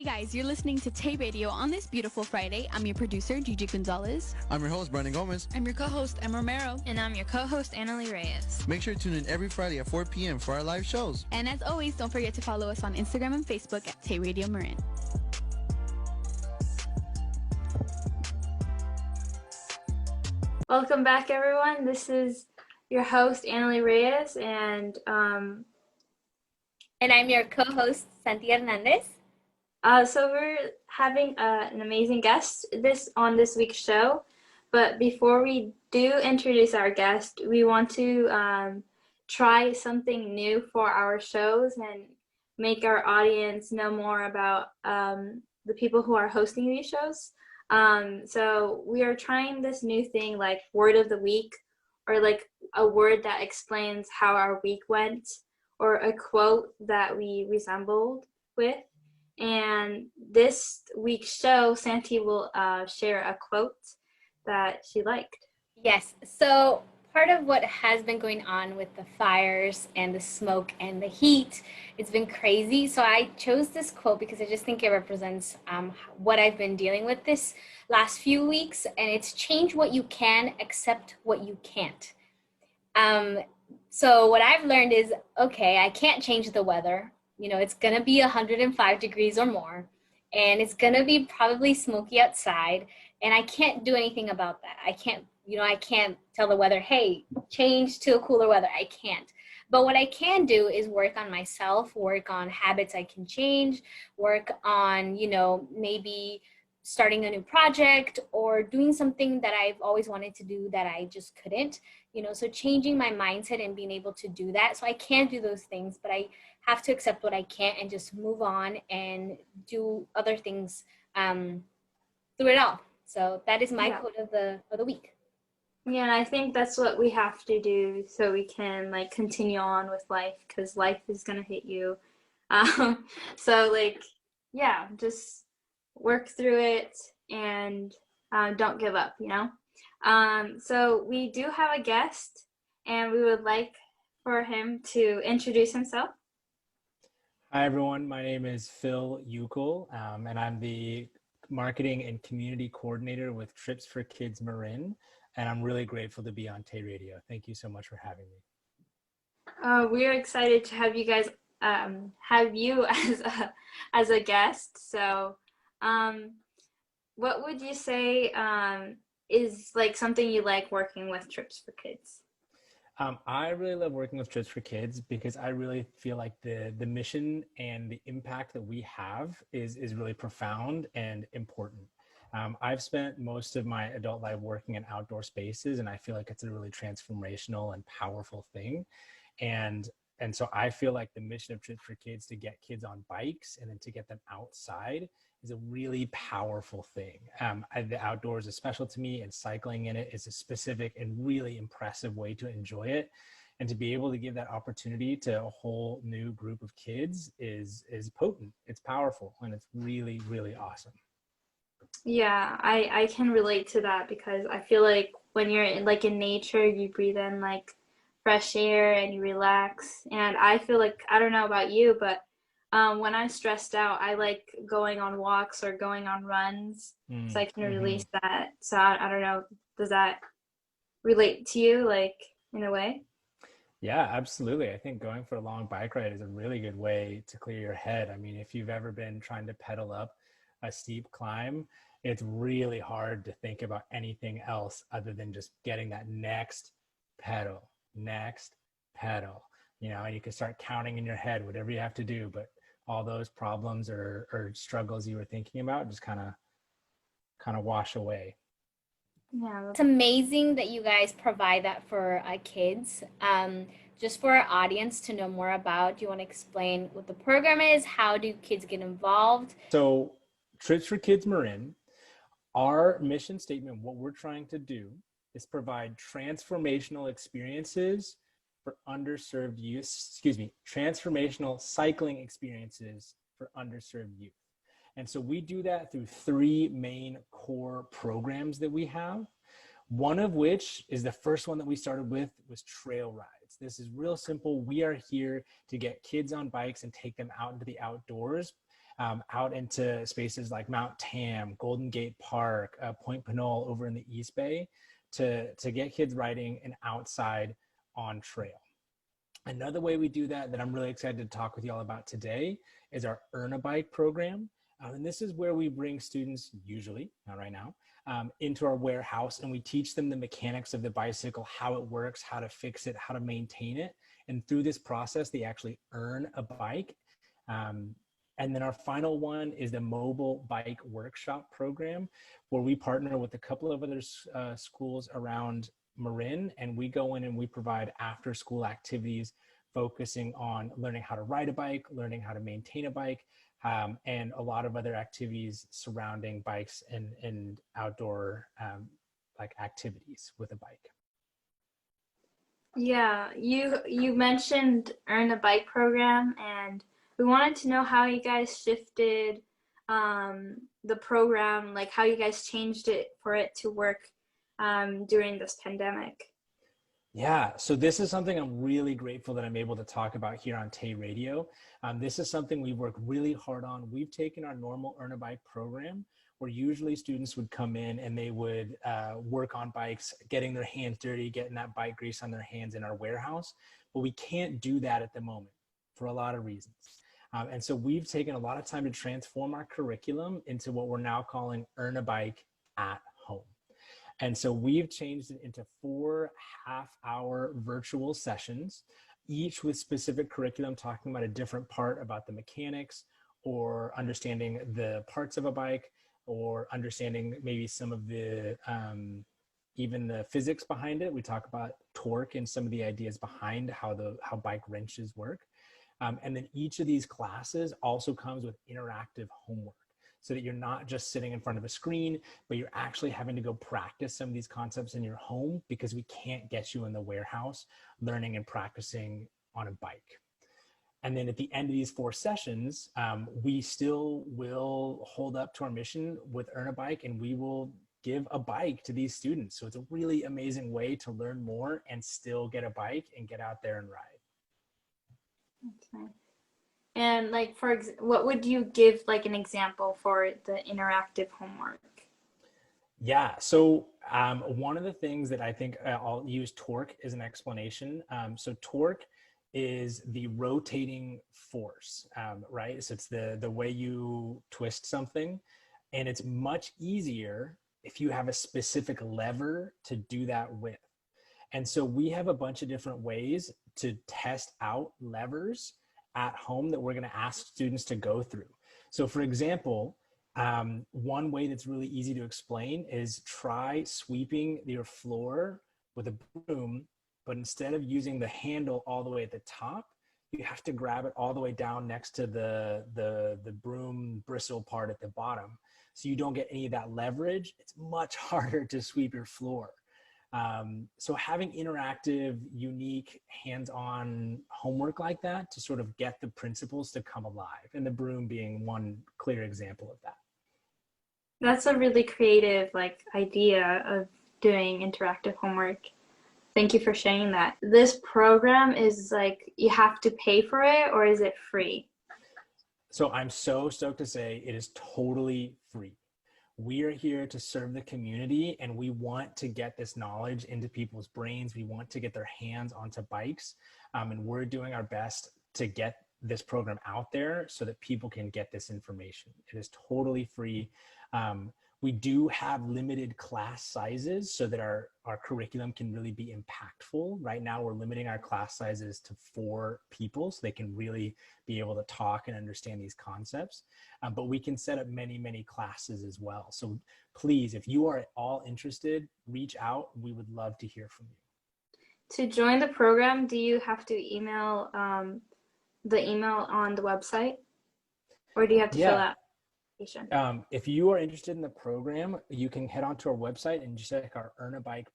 Hey guys, you're listening to Tay Radio on this beautiful Friday. I'm your producer, Gigi Gonzalez. I'm your host, Brandon Gomez. I'm your co-host, Emma Romero. And I'm your co-host, Annalie Reyes. Make sure to tune in every Friday at 4 p.m. for our live shows. And as always, don't forget to follow us on Instagram and Facebook at Tay Radio Marin. Welcome back, everyone. This is your host, Annalie Reyes, and I'm your co-host, Santi Hernandez. So we're having an amazing guest on this week's show. But before we do introduce our guest, we want to try something new for our shows and make our audience know more about the people who are hosting these shows. So we are trying this new thing like word of the week, or like a word that explains how our week went, or a quote that we resembled with. And this week's show, Santi will share a quote that she liked. Yes, so part of what has been going on with the fires and the smoke and the heat, it's been crazy. So I chose this quote because I just think it represents what I've been dealing with this last few weeks. And it's change what you can, accept what you can't. So what I've learned is, okay, I can't change the weather. You know, it's going to be 105 degrees or more, and it's going to be probably smoky outside, and I can't do anything about that. I can't tell the weather, hey, change to a cooler weather. I can't. But what I can do is work on myself, work on habits I can change, work on, maybe starting a new project or doing something that I've always wanted to do that I just couldn't, so changing my mindset and being able to do that. So I can do those things, but I have to accept what I can't and just move on and do other things through it all. So that is my quote of the week. Yeah, and I think that's what we have to do so we can continue on with life, because life is gonna hit you. So just work through it and don't give up, So we do have a guest, and we would like for him to introduce himself. Hi, everyone. My name is Phil Eukel, and I'm the marketing and community coordinator with Kids Marin, and I'm really grateful to be on Tay Radio. Thank you so much for having me. We're excited to have you guys, have you as a guest. So what would you say is something you like working with Trips for Kids? I really love working with Trips for Kids because I really feel like the mission and the impact that we have is really profound and important. I've spent most of my adult life working in outdoor spaces, and I feel like it's a really transformational and powerful thing. And so I feel like the mission of Trips for Kids to get kids on bikes and then to get them outside is a really powerful thing. The outdoors is special to me, and cycling in it is a specific and really impressive way to enjoy it. And to be able to give that opportunity to a whole new group of kids is potent. It's powerful, and it's really, really awesome. Yeah, I can relate to that, because I feel like when you're in nature, you breathe in fresh air and you relax. And I feel like, I don't know about you, but when I'm stressed out, I like going on walks or going on runs so I can release that. So I don't know, does that relate to you in a way? Yeah, absolutely. I think going for a long bike ride is a really good way to clear your head. I mean, if you've ever been trying to pedal up a steep climb, it's really hard to think about anything else other than just getting that next pedal. You can start counting in your head whatever you have to do, but all those problems or struggles you were thinking about just kind of wash away. Yeah, it's amazing that you guys provide that for kids. Just for our audience to know more about, do you want to explain what the program is? How do kids get involved? So Trips for Kids Marin, our mission statement, what we're trying to do is provide transformational experiences for underserved youth, transformational cycling experiences for underserved youth. And so we do that through three main core programs that we have. One of which is the first one that we started with was trail rides. This is real simple. We are here to get kids on bikes and take them out into the outdoors out into spaces like Mount Tam, Golden Gate Park, Point Pinole over in the East Bay, to get kids riding an outside on trail. Another way we do that I'm really excited to talk with y'all about today is our Earn a Bike program. And this is where we bring students, usually, not right now, into our warehouse, and we teach them the mechanics of the bicycle, how it works, how to fix it, how to maintain it. And through this process, they actually earn a bike. And then our final one is the Mobile Bike Workshop program, where we partner with a couple of other schools around Marin, and we go in and we provide after school activities focusing on learning how to ride a bike, learning how to maintain a bike, and a lot of other activities surrounding bikes and outdoor like activities with a bike. Yeah, you mentioned Earn a Bike program, and we wanted to know how you guys shifted the program, like how you guys changed it for it to work during this pandemic. Yeah, so this is something I'm really grateful that I'm able to talk about here on Tay Radio. This is something we've worked really hard on. We've taken our normal Earn a Bike program, where usually students would come in and they would work on bikes, getting their hands dirty, getting that bike grease on their hands in our warehouse. But we can't do that at the moment for a lot of reasons. And so we've taken a lot of time to transform our curriculum into what we're now calling Earn a Bike at Home. And so we've changed it into 4 half-hour virtual sessions, each with specific curriculum talking about a different part about the mechanics or understanding the parts of a bike or understanding maybe some of the, even the physics behind it. We talk about torque and some of the ideas behind how bike wrenches work. And then each of these classes also comes with interactive homework, so that you're not just sitting in front of a screen, but you're actually having to go practice some of these concepts in your home, because we can't get you in the warehouse learning and practicing on a bike. And then at the end of these 4 sessions, we still will hold up to our mission with Earn a Bike, and we will give a bike to these students. So it's a really amazing way to learn more and still get a bike and get out there and ride. That's nice. And like, what would you give like an example for the interactive homework? Yeah, so one of the things that I think I'll use torque as an explanation. So torque is the rotating force, right? So it's the way you twist something, and it's much easier if you have a specific lever to do that with. And so we have a bunch of different ways to test out levers at home that we're going to ask students to go through. So for example, one way that's really easy to explain is try sweeping your floor with a broom, but instead of using the handle all the way at the top, you have to grab it all the way down next to the broom bristle part at the bottom. So you don't get any of that leverage. It's much harder to sweep your floor. So having interactive, unique, hands-on homework like that to sort of get the principles to come alive, and the broom being one clear example of that. That's a really creative idea of doing interactive homework. Thank you for sharing that. This program is you have to pay for it, or is it free? So I'm so stoked to say it is totally free. We are here to serve the community, and we want to get this knowledge into people's brains. We want to get their hands onto bikes, and we're doing our best to get this program out there so that people can get this information. It is totally free. We do have limited class sizes so that our curriculum can really be impactful. Right now, we're limiting our class sizes to 4 people so they can really be able to talk and understand these concepts. But we can set up many, many classes as well. So please, if you are at all interested, reach out. We would love to hear from you. To join the program, do you have to email the email on the website, or do you have to fill out? If you are interested in the program, you can head onto our website and just check our Earn a Bike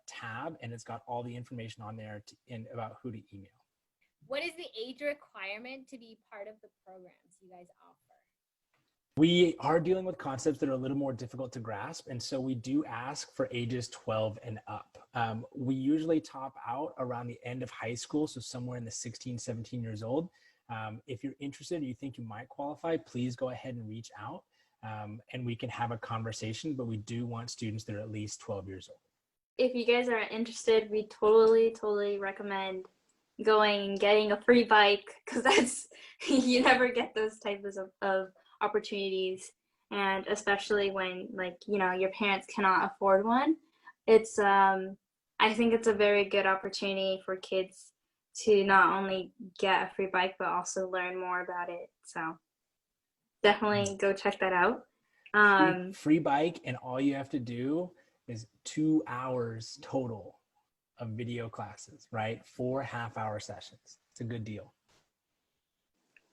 tab, and it's got all the information on there about who to email. What is the age requirement to be part of the programs you guys offer? We are dealing with concepts that are a little more difficult to grasp, and so we do ask for ages 12 and up. We usually top out around the end of high school, so somewhere in the 16, 17 years old. If you're interested or you think you might qualify, please go ahead and reach out, and we can have a conversation, but we do want students that are at least 12 years old. If you guys are interested, we totally recommend going and getting a free bike, because that's you never get those types of opportunities, and especially when, like, you know, your parents cannot afford one. It's I think it's a very good opportunity for kids to not only get a free bike but also learn more about it. So definitely go check that out. Free bike, and all you have to do is 2 hours total of video classes, right? 4 half-hour sessions. It's a good deal.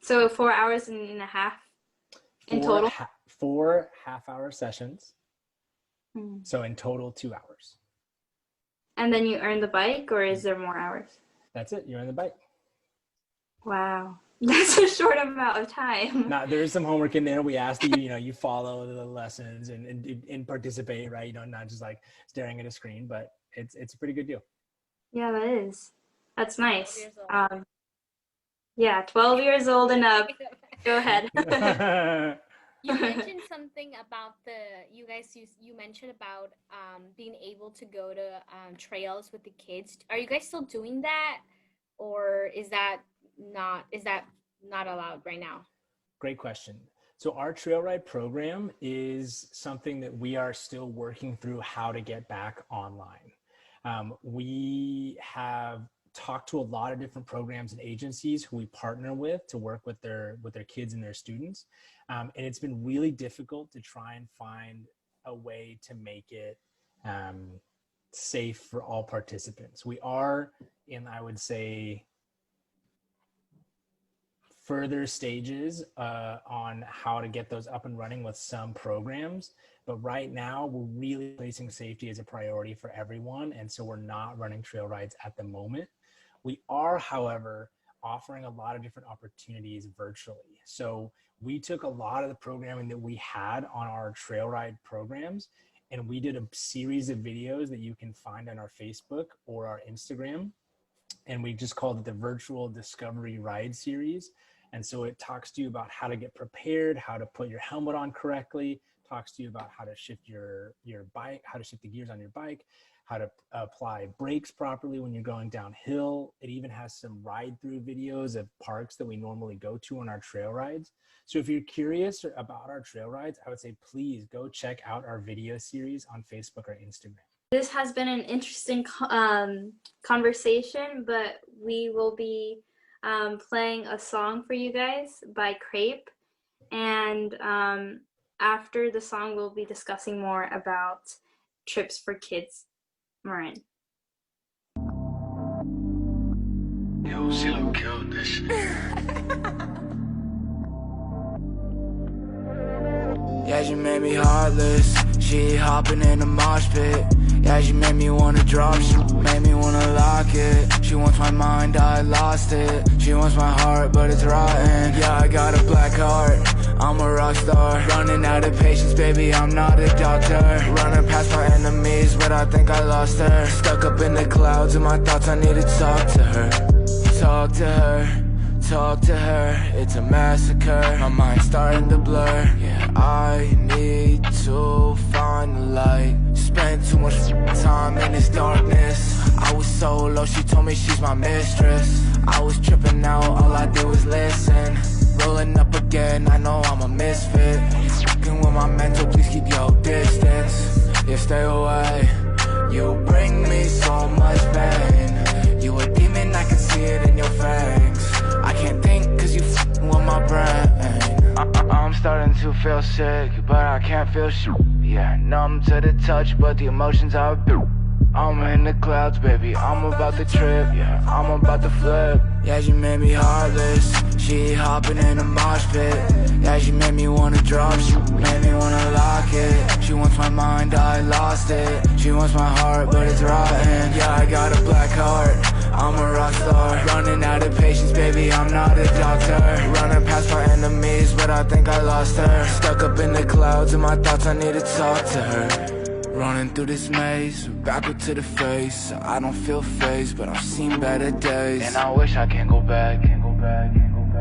So 4 hours and a half in total? 4 half-hour sessions. So in total, 2 hours. And then you earn the bike, or is there more hours? That's it. You earn the bike. Wow. That's a short amount of time. Now, there is some homework in there. We ask that you follow the lessons and participate, right? You know, not just like staring at a screen, but it's a pretty good deal. Yeah, that is. That's nice. Yeah, 12 years old and up. Go ahead. You mentioned something about you mentioned about being able to go to trails with the kids. Are you guys still doing that, or is that not allowed right now? Great question. So our trail ride program is something that we are still working through how to get back online. We have talked to a lot of different programs and agencies who we partner with to work with their kids and their students. And it's been really difficult to try and find a way to make it safe for all participants. We are in, I would say, further stages on how to get those up and running with some programs. But right now, we're really placing safety as a priority for everyone. And so we're not running trail rides at the moment. We are, however, offering a lot of different opportunities virtually. So we took a lot of the programming that we had on our trail ride programs, and we did a series of videos that you can find on our Facebook or our Instagram. And we just called it the Virtual Discovery Ride Series. And so it talks to you about how to get prepared, how to put your helmet on correctly, talks to you about how to shift your bike, how to shift the gears on your bike, how to apply brakes properly when you're going downhill. It even has some ride-through videos of parks that we normally go to on our trail rides. So if you're curious about our trail rides, I would say please go check out our video series on Facebook or Instagram. This has been an interesting conversation, but we will be playing a song for you guys by Crepe. And after the song, we'll be discussing more about trips for Kids Marin. Yo, Phil Eukel this shit. Yeah, she made me heartless. She hopping in the mosh pit. Yeah, she made me wanna drop. She made me wanna lock it. She wants my mind, I lost it. She wants my heart, but it's rotten. Yeah, I got a black heart. I'm a rock star. Running out of patience, baby, I'm not a doctor. Running past my enemies, but I think I lost her. Stuck up in the clouds, and my thoughts, I need to talk to her. Talk to her. Talk to her, it's a massacre. My mind's starting to blur. Yeah, I need to find the light. Spent too much time in this darkness. I was so low, she told me she's my mistress. I was tripping out, all I did was listen. Rolling up again, I know I'm a misfit. You fucking with my mental, please keep your distance. Yeah, stay away. You bring me so much pain. You a demon, I can see it in your fangs. I can't think cause you f***ing with my brain. I'm starting to feel sick, but I can't feel shit. Yeah, numb to the touch, but the emotions are blue. I'm in the clouds, baby, I'm about to trip. Yeah, I'm about to flip. Yeah, she made me heartless. She hopping in the mosh pit. Yeah, she made me wanna drop. She made me wanna lock it. She wants my mind, I lost it. She wants my heart, but it's rotten. Yeah, I got a black heart. I'm a rock star. Running out of patience, baby, I'm not a doctor. Running past my enemies, but I think I lost her. Stuck up in the clouds, and my thoughts, I need to talk to her. Running through this maze, backward to the face. I don't feel phased, but I've seen better days. And I wish I can go back,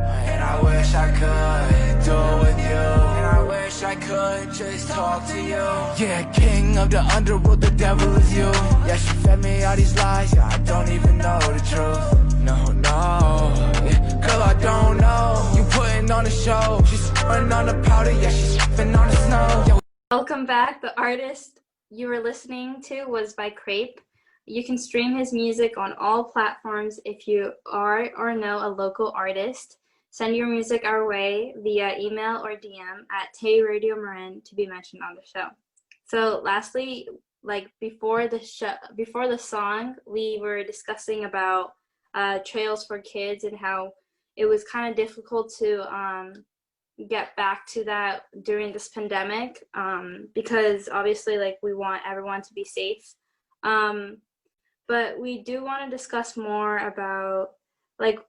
And I wish I could do it with you. And I wish I could just talk to you. Yeah, king of the underworld, the devil is you. Yeah, she fed me all these lies, yeah, I don't even know the truth. No, no, yeah, girl, I don't know. You putting on a show, she's putting on the powder, yeah, she's sipping on the snow. Yeah. Welcome back. The artist you were listening to was by Crepe. You can stream his music on all platforms. If you are or know a local artist, send your music our way via email or DM at Tay Radio Marin to be mentioned on the show. So lastly, like before the song, we were discussing about trails for kids and how it was kind of difficult to get back to that during this pandemic, because obviously like we want everyone to be safe. But we do want to discuss more about, like,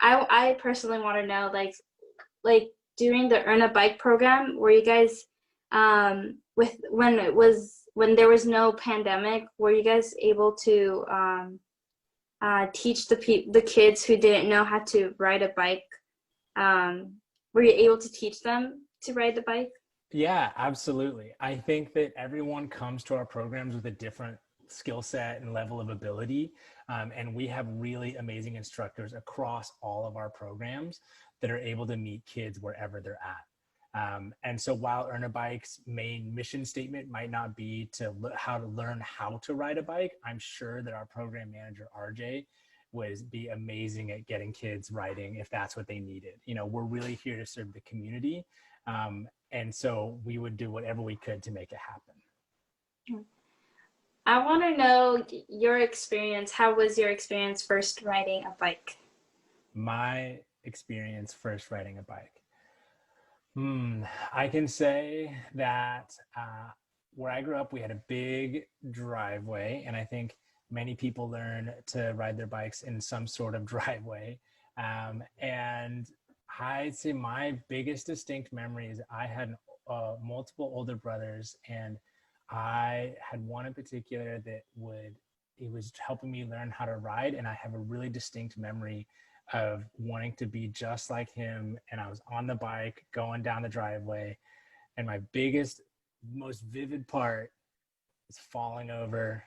I personally want to know, like during the Earn a Bike program, were you guys, when there was no pandemic, were you guys able to teach the kids who didn't know how to ride a bike? Were you able to teach them to ride the bike? Yeah, absolutely. I think that everyone comes to our programs with a different skill set and level of ability. And we have really amazing instructors across all of our programs that are able to meet kids wherever they're at. And so while Earn a Bike's main mission statement might not be how to learn how to ride a bike, I'm sure that our program manager, RJ, would be amazing at getting kids riding if that's what they needed. You know, we're really here to serve the community. And so we would do whatever we could to make it happen. I want to know your experience. How was your experience first riding a bike? My experience first riding a bike. I can say that where I grew up, we had a big driveway, and I think many people learn to ride their bikes in some sort of driveway. And I'd say my biggest distinct memory is I had multiple older brothers, and I had one in particular that it was helping me learn how to ride. And I have a really distinct memory of wanting to be just like him. And I was on the bike going down the driveway. And my biggest, most vivid part is falling over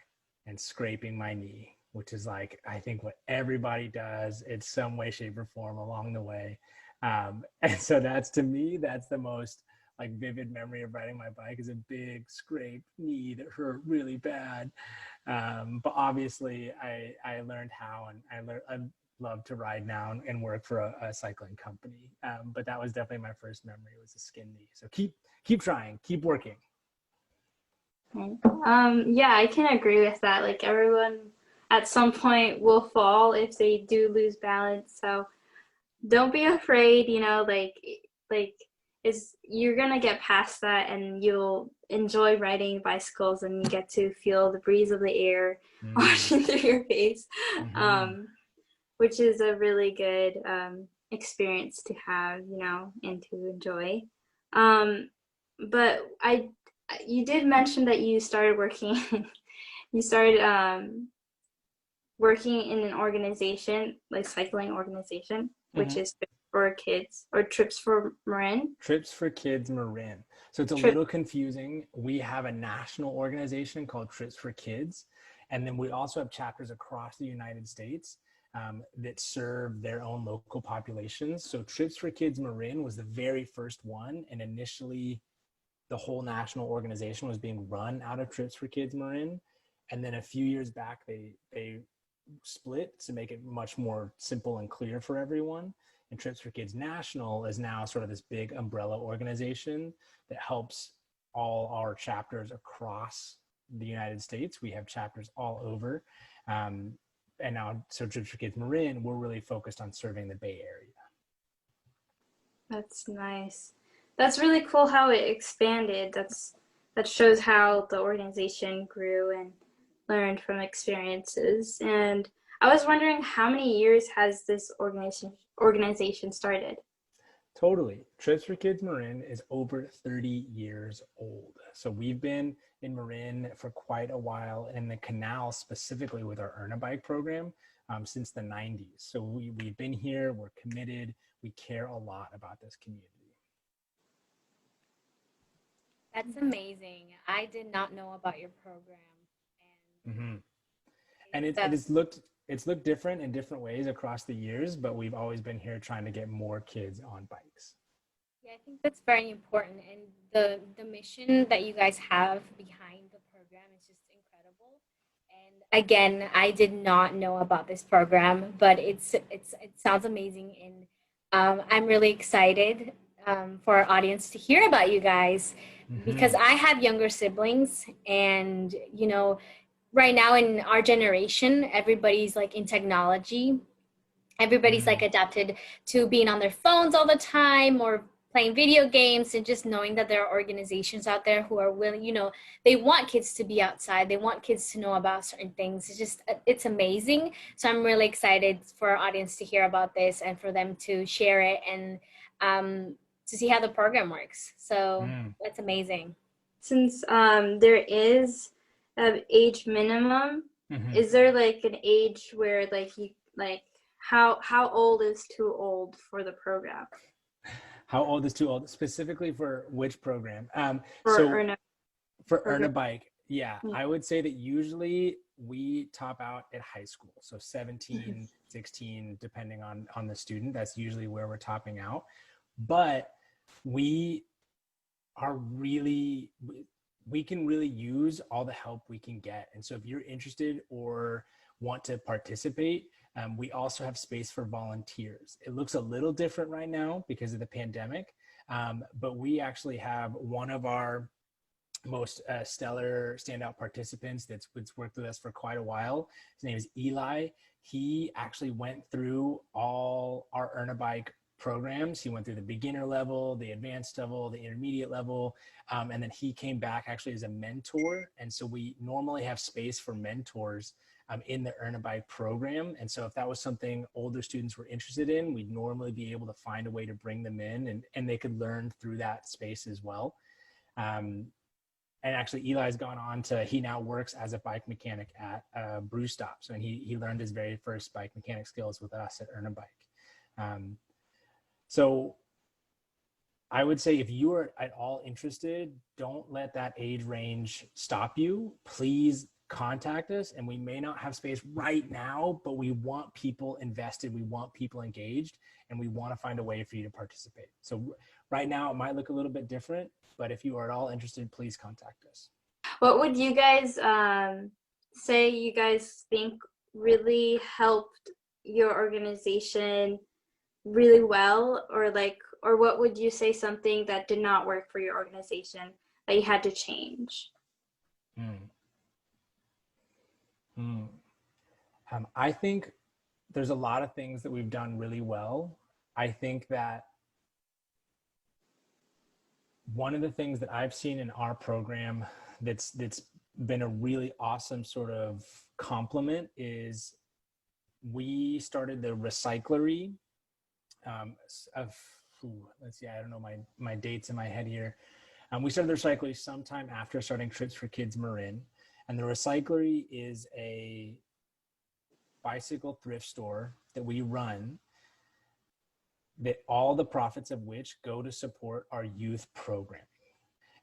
and scraping my knee, which is like, I think what everybody does in some way, shape, or form along the way. And so to me, that's the most like vivid memory of riding my bike, is a big scraped knee that hurt really bad. But obviously I learned how, and I love to ride now and work for a cycling company. But that was definitely my first memory, was a skin knee. So keep trying, keep working. Yeah, I can agree with that. Like everyone at some point will fall if they do lose balance. So don't be afraid, you know, like you're gonna get past that, and you'll enjoy riding bicycles, and you get to feel the breeze of the air washing through your face, which is a really good experience to have, you know, and to enjoy. But you did mention that you started working working in an organization, like cycling organization, which is for kids, or Trips for Marin. Trips for Kids Marin. So it's a little confusing. We have a national organization called Trips for Kids. And then we also have chapters across the United States that serve their own local populations. So Trips for Kids Marin was the very first one. And initially the whole national organization was being run out of Trips for Kids Marin. And then a few years back, they split to make it much more simple and clear for everyone. And Trips for Kids National is now sort of this big umbrella organization that helps all our chapters across the United States. We have chapters all over. And now, so Trips for Kids Marin, we're really focused on serving the Bay Area. That's nice. That's really cool how it expanded. That shows how the organization grew and learned from experiences. And I was wondering, how many years has this organization started? Totally. Trips for Kids Marin is over 30 years old. So we've been in Marin for quite a while, in the canal specifically with our Earn a Bike program since the 90s. So we've been here, we're committed, we care a lot about this community. That's amazing. I did not know about your program. And Mm-hmm. And it's looked different in different ways across the years, but we've always been here trying to get more kids on bikes. yeah, I think that's very important. And the mission that you guys have behind the program is just incredible. And again, I did not know about this program, but it sounds amazing, and I'm really excited for our audience to hear about you guys because Mm-hmm. I have younger siblings, and right now in our generation, everybody's like in technology. Everybody's like adapted to being on their phones all the time or playing video games, and just knowing that there are organizations out there who are willing, they want kids to be outside. They want kids to know about certain things. It's amazing. So I'm really excited for our audience to hear about this and for them to share it, and to see how the program works. So that's amazing. Since there is an age minimum, is there like an age where like you like how old is too old for the program? How old is too old? Specifically for which program? For Earn a Bike, yeah, I would say that usually we top out at high school. So 17, 16, depending on the student, that's usually where we're topping out. But we are really, we can really use all the help we can get. And so if you're interested or want to participate, we also have space for volunteers. It looks a little different right now because of the pandemic, but we actually have one of our most stellar standout participants that's worked with us for quite a while. His name is Eli. He actually went through all our Earn a Bike programs. He went through the beginner level, the advanced level, the intermediate level, and then he came back actually as a mentor. And so we normally have space for mentors in the Earn a Bike program. And so if that was something older students were interested in, we'd normally be able to find a way to bring them in, and they could learn through that space as well. And actually Eli's gone on to, he now works as a bike mechanic at Brew Stop. So, and he learned his very first bike mechanic skills with us at Earn a Bike. So I would say if you are at all interested, don't let that age range stop you. Please contact us, and we may not have space right now, but we want people invested, we want people engaged, and we want to find a way for you to participate. So right now it might look a little bit different, but if you are at all interested, please contact us. What would you guys say you guys think really helped your organization really well, or what would you say something that did not work for your organization that you had to change? I think there's a lot of things that we've done really well. I think that one of the things that I've seen in our program that's been a really awesome sort of compliment is we started the recyclery let's see, I don't know my dates in my head here. We started the recyclery sometime after starting Trips for Kids Marin. And the recyclery is a bicycle thrift store that we run, that all the profits of which go to support our youth programming.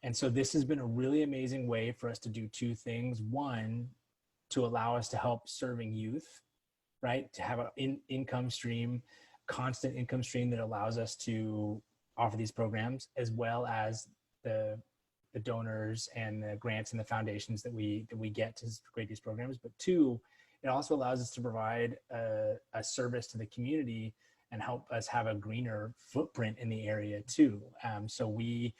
And so this has been a really amazing way for us to do two things. One, to allow us to help serving youth, right? To have an income stream, constant income stream that allows us to offer these programs, as well as the donors and the grants and the foundations that we get to create these programs. But two, it also allows us to provide a service to the community and help us have a greener footprint in the area too. So we,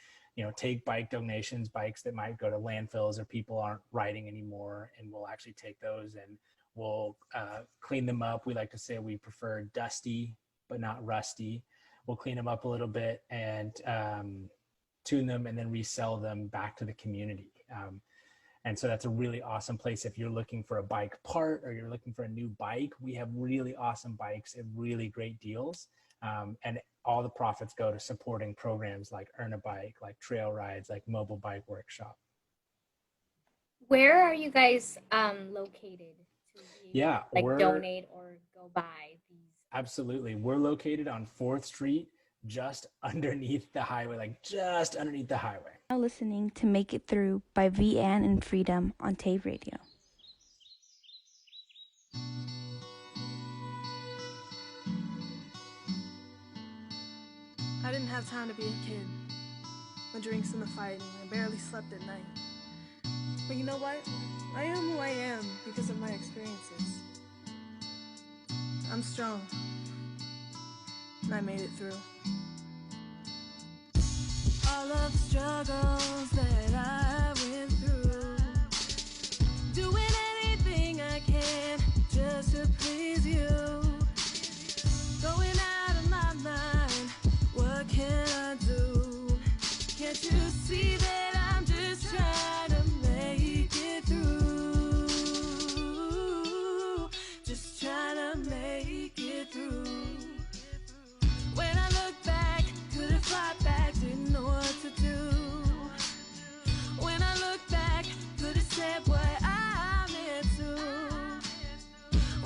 take bike donations, bikes that might go to landfills or people aren't riding anymore, and we'll actually take those and we'll clean them up. We like to say we prefer dusty, but not rusty. We'll clean them up a little bit and tune them and then resell them back to the community. And so that's a really awesome place if you're looking for a bike part or you're looking for a new bike. We have really awesome bikes at really great deals. And all the profits go to supporting programs like Earn a Bike, like trail rides, like Mobile Bike Workshop. Where are you guys located to be Yeah, able to, donate or go buy these? Absolutely. We're located on 4th Street, just underneath the highway, like just underneath the highway. Now listening to Make It Through by V. Ann and Freedom on Tay Radio. I didn't have time to be a kid. The drinks and the fighting, I barely slept at night. But you know what? I am who I am because of my experiences. I'm strong, and I made it through. All of the struggles that I went through, doing anything I can just to please you. Going out of my mind, what can I do? Can't you see that I'm just trying to make it through? Just trying to make it through. When I look back, couldn't fight back, didn't know what to do. When I look back, could've said what I meant to.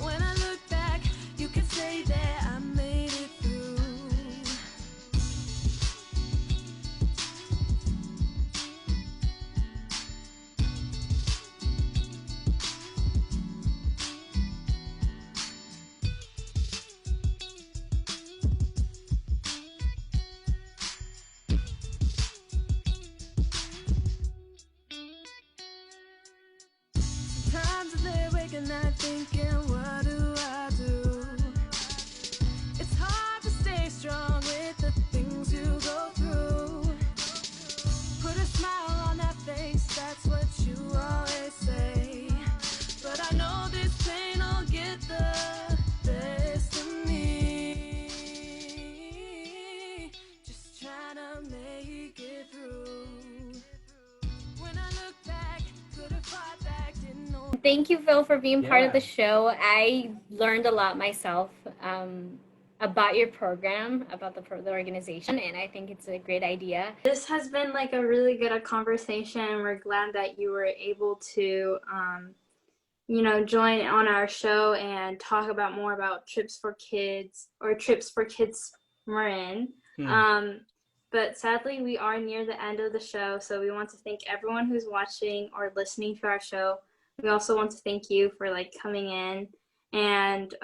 When I look back, you can say that I made it through. Sometimes I lay awake at night thinking, what do I do? It's hard to stay strong with the things you go through. Put a smile on that face, that's what you always say. But I know this pain will get the best of me. Just trying to make it through. When I look back, could have fought back, didn't know. Thank you, Phil, for being part of Yeah. the show. I learned a lot myself about your program, about the organization, and I think it's a great idea. This has been like a really good conversation. We're glad that you were able to, join on our show and talk about more about Trips for Kids or Trips for Kids Marin. But sadly, we are near the end of the show, so we want to thank everyone who's watching or listening to our show. We also want to thank you for coming in. And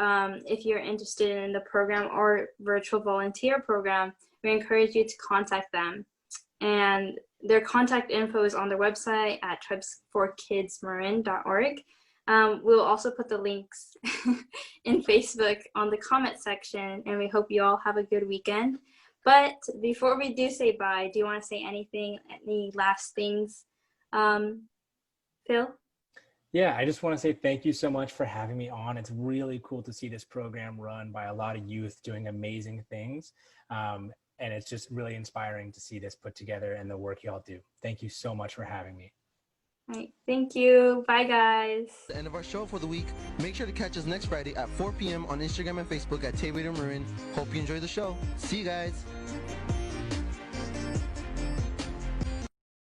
if you're interested in the program or virtual volunteer program, we encourage you to contact them. And their contact info is on their website at tripsforkidsmarin.org. We'll also put the links in Facebook on the comment section, and we hope you all have a good weekend. But before we do say bye, do you want to say anything, any last things, Phil? Yeah, I just want to say thank you so much for having me on. It's really cool to see this program run by a lot of youth doing amazing things. And it's just really inspiring to see this put together and the work y'all do. Thank you so much for having me. All right, thank you. Bye, guys. The end of our show for the week. Make sure to catch us next Friday at 4 p.m. on Instagram and Facebook at Tay Marin. Hope you enjoy the show. See you guys.